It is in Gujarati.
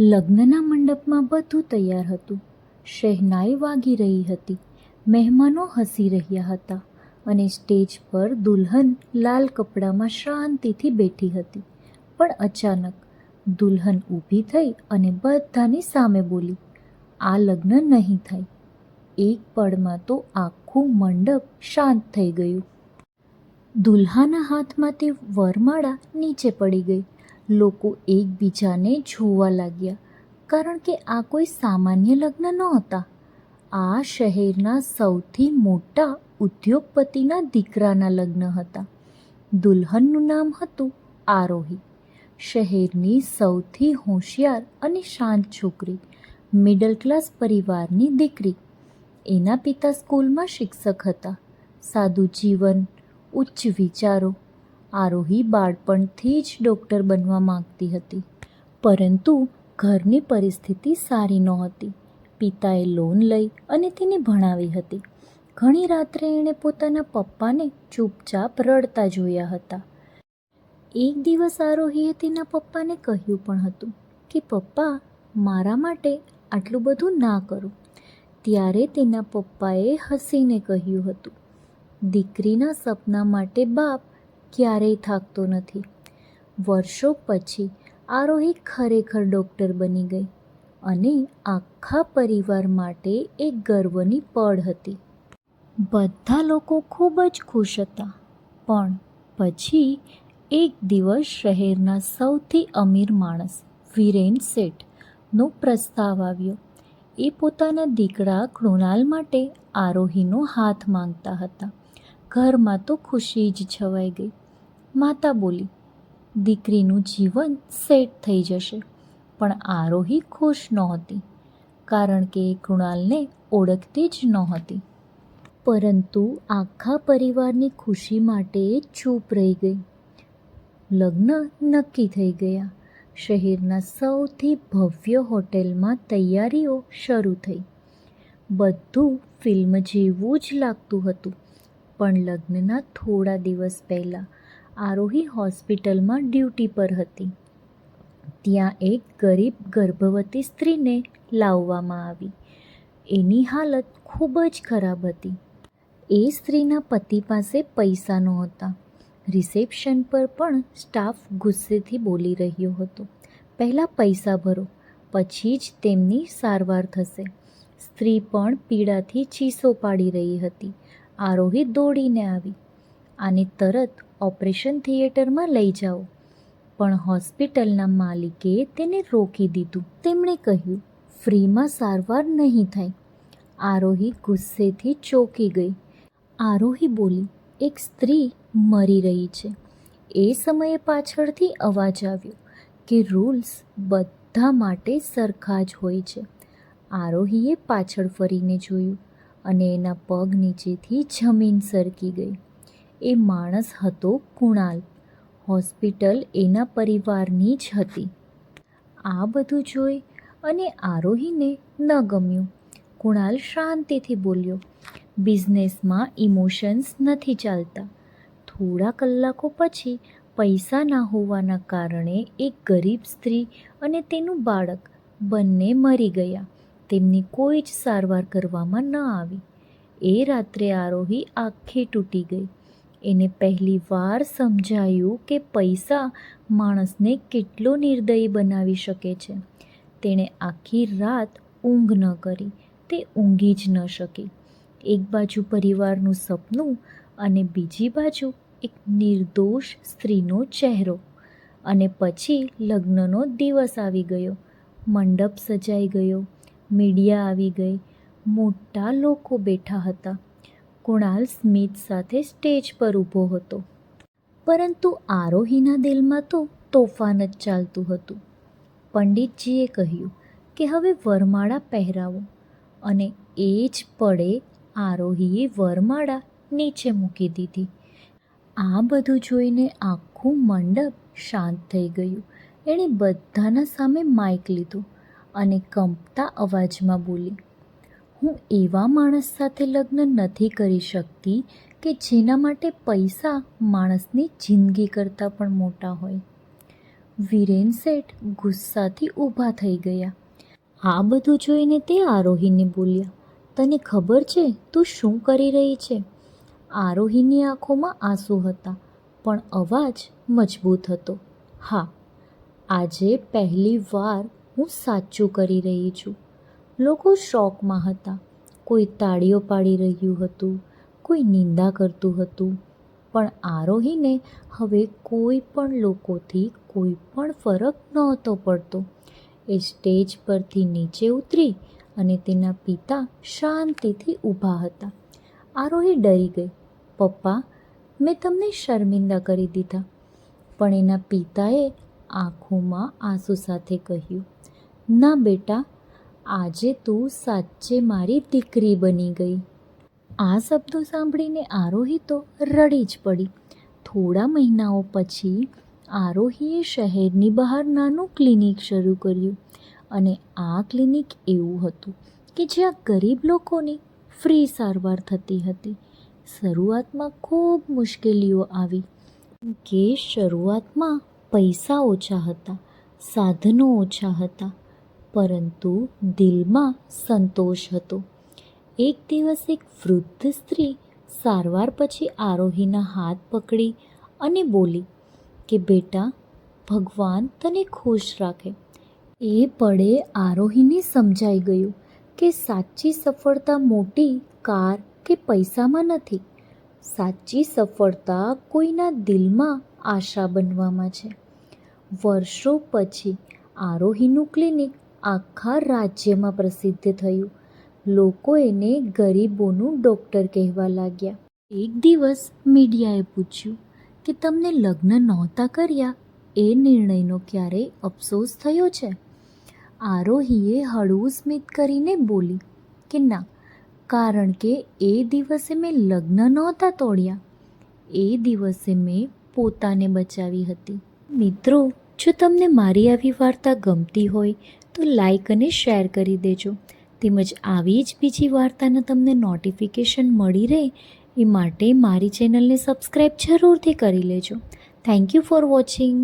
લગ્નના મંડપમાં બધું તૈયાર હતું. શહેનાઈ વાગી રહી હતી, મહેમાનો હસી રહ્યા હતા અને સ્ટેજ પર દુલ્હન લાલ કપડામાં શાંતિથી બેઠી હતી. પણ અચાનક દુલ્હન ઊભી થઈ અને બધાની સામે બોલી, "આ લગ્ન નહીં થાય." એક પળમાં તો આખું મંડપ શાંત થઈ ગયું. દુલ્હાના હાથમાંથી વરમાળા નીચે પડી ગઈ. લોકો એકબીજાને જોવા લાગ્યા, કારણ કે આ કોઈ સામાન્ય લગ્ન નહોતા. આ શહેરના સૌથી મોટા ઉદ્યોગપતિના દીકરાના લગ્ન હતા. દુલ્હનનું નામ હતું આરોહી. શહેરની સૌથી હોશિયાર અને શાંત છોકરી, મિડલ ક્લાસ પરિવારની દીકરી. એના પિતા સ્કૂલમાં શિક્ષક હતા. સાદું જીવન, ઉચ્ચ વિચારો. આરોહી બાળપણથી જ ડૉક્ટર બનવા માંગતી હતી, પરંતુ ઘરની પરિસ્થિતિ સારી નહોતી. પિતાએ લોન લઈ અને તેને ભણાવી હતી. ઘણી રાત્રે એણે પોતાના પપ્પાને ચૂપચાપ રડતા જોયા હતા. એક દિવસ આરોહીએ તેના પપ્પાને કહ્યું પણ હતું કે, "પપ્પા, મારા માટે આટલું બધું ના કરો." ત્યારે તેના પપ્પાએ હસીને કહ્યું હતું, "દીકરીના સપના માટે બાપ ક્યારેય થાકતો નથી." વર્ષો પછી આરોહી ખરેખર ડૉક્ટર બની ગઈ અને આખા પરિવાર માટે એક ગર્વની પળ હતી. બધા લોકો ખૂબ જ ખુશ હતા. પણ પછી એક દિવસ શહેરના સૌથી અમીર માણસ વિરેન શેઠનો પ્રસ્તાવ આવ્યો. એ પોતાના દીકરા કૃણાલ માટે આરોહીનો હાથ માંગતા હતા. ઘરમાં તો ખુશી જ છવાઈ ગઈ. માતા બોલી, "દીકરીનું જીવન સેટ થઈ જશે." પણ આરોહી ખુશ નહોતી, કારણ કે એ કૃણાલને ઓળખતી જ નહોતી. પરંતુ આખા પરિવારની ખુશી માટે ચૂપ રહી ગઈ. લગ્ન નક્કી થઈ ગયા. શહેરના સૌથી ભવ્ય હોટેલમાં તૈયારીઓ શરૂ થઈ. બધું ફિલ્મ જેવું જ લાગતું હતું. પણ લગ્નના થોડા દિવસ પહેલાં આરોહી હોસ્પિટલમાં ડ્યુટી પર હતી. ત્યાં એક ગરીબ ગર્ભવતી સ્ત્રીને લાવવામાં આવી. એની હાલત ખૂબ જ ખરાબ હતી. એ સ્ત્રીના પતિ પાસે પૈસા નહોતા. રિસેપ્શન પર પણ સ્ટાફ ગુસ્સેથી બોલી રહ્યો હતો, "પહેલાં પૈસા ભરો, પછી જ તેમની સારવાર થશે." સ્ત્રી પણ પીડાથી ચીસો પાડી રહી હતી. આરોહી દોડીને આવી, "આને તરત ઓપરેશન થિયેટરમાં લઈ જાઓ." પણ હોસ્પિટલના માલિકે તેને રોકી દીધું. તેમણે કહ્યું, "ફ્રીમાં સારવાર નહીં થાય." આરોહી ગુસ્સેથી ચોંકી ગઈ. આરોહી બોલી, "એક સ્ત્રી મરી રહી છે." એ સમયે પાછળથી અવાજ આવ્યો કે રૂલ્સ બધા માટે સરખા જ હોય છે. આરોહીએ પાછળ ફરીને જોયું અને એના પગ નીચેથી જમીન સરકી ગઈ. એ માણસ હતો કૃણાલ. હોસ્પિટલ એના પરિવારની જ હતી. આ બધું જોઈ અને આરોહીને ન ગમ્યું. કૃણાલ શાંતિથી બોલ્યો, "બિઝનેસમાં ઇમોશન્સ નથી ચાલતા." થોડા કલાકો પછી પૈસા ના હોવાના કારણે એક ગરીબ સ્ત્રી અને તેનું બાળક બંને મરી ગયા. તેમની કોઈ જ સારવાર કરવામાં ન આવી. એ રાત્રે આરોહી આખી તૂટી ગઈ. એને પહેલી વાર સમજાયું કે પૈસા માણસને કેટલો નિર્દયી બનાવી શકે છે. તેણે આખી રાત ઊંઘ ન કરી. તે ઊંઘી જ ન શકી. એક બાજુ પરિવારનું સપનું અને બીજી બાજુ એક નિર્દોષ સ્ત્રીનો ચહેરો. અને પછી લગ્નનો દિવસ આવી ગયો. મંડપ સજાઈ ગયો. મીડિયા આવી ગઈ. મોટા લોકો બેઠા હતા. કૃણાલ સ્મિત સાથે સ્ટેજ પર ઊભો હતો. પરંતુ આરોહીના દિલમાં તો તોફાન જ ચાલતું હતું. પંડિતજીએ કહ્યું કે હવે વરમાળા પહેરાવો, અને એ જ પળે આરોહીએ વરમાળા નીચે મૂકી દીધી. આ બધું જોઈને આખું મંડપ શાંત થઈ ગયું. એણે બધાના સામે માઇક લીધું અને કંપતા અવાજમાં બોલી, "હું એવા માણસ સાથે લગ્ન નથી કરી શકતી કે જેના માટે પૈસા માણસની જિંદગી કરતાં પણ મોટા હોય." વિરેન શેઠ ગુસ્સાથી ઊભા થઈ ગયા. આ બધું જોઈને તે આરોહીને બોલ્યા, તને ખબર છે તું શું કરી રહી છે? આરોહીની આંખોમાં આંસુ હતા, પણ અવાજ મજબૂત હતો. હા, આજે પહેલી વાર હું સાચું કરી રહી છું. લોકો શોકમાં હતા. કોઈ તાળીઓ પાડી રહ્યું હતું, કોઈ નિંદા કરતું હતું, પણ આરોહીને હવે કોઈ પણ લોકોથી કોઈ પણ ફરક નહોતો પડતો. એ સ્ટેજ પરથી નીચે ઉતરી અને તેના પિતા શાંતિથી ઊભા હતા. આરોહી ડરી ગઈ. પપ્પા, મેં તમને શર્મિંદા કરી દીધા. પણ એના પિતાએ આંખોમાં આંસુ સાથે કહ્યું, ના બેટા, આજે તું સાચે મારી દીકરી બની ગઈ. આ શબ્દો સાંભળીને આરોહી તો રડી જ પડી. થોડા મહિનાઓ પછી આરોહીએ શહેરની બહાર નાનું ક્લિનિક શરૂ કર્યું. અને આ ક્લિનિક એવું હતું કે જ્યાં ગરીબ લોકોની ફ્રી સારવાર થતી હતી. શરૂઆતમાં ખૂબ મુશ્કેલીઓ આવી કે શરૂઆતમાં પૈસા ઓછા હતા, સાધનો ઓછા હતા, પરંતુ દિલમાં સંતોષ હતો. એક દિવસ એક વૃદ્ધ સ્ત્રી સારવાર પછી આરોહીના હાથ પકડી અને બોલી કે બેટા, ભગવાન તને ખુશ રાખે. એ પળે આરોહીને સમજાઈ ગયું કે સાચી સફળતા મોટી કાર કે પૈસામાં નથી. સાચી સફળતા કોઈના દિલમાં આશા બનવામાં છે. વર્ષો પછી આરોહીનું ક્લિનિક આખા રાજ્યમાં પ્રસિદ્ધ થયું. લોકો એને ગરીબોનું ડૉક્ટર કહેવા લાગ્યા. એક દિવસ મીડિયાએ પૂછ્યું કે તમને લગ્ન નહોતા કર્યા એ નિર્ણયનો ક્યારેય અફસોસ થયો છે? આરોહીએ હળવું સ્મિત કરીને બોલી કે ના, કારણ કે એ દિવસે મેં લગ્ન નહોતા તોડ્યા, એ દિવસે મેં પોતાને બચાવી હતી. મિત્રો, જો તમને મારી આવી વાર્તા ગમતી હોય તો લાઈક અને શેર કરી દેજો. તેમજ આવી જ બીજી વાર્તાના તમને નોટિફિકેશન મળી રહે એ માટે મારી ચેનલને સબસ્ક્રાઈબ જરૂરથી કરી લેજો. Thank you for watching.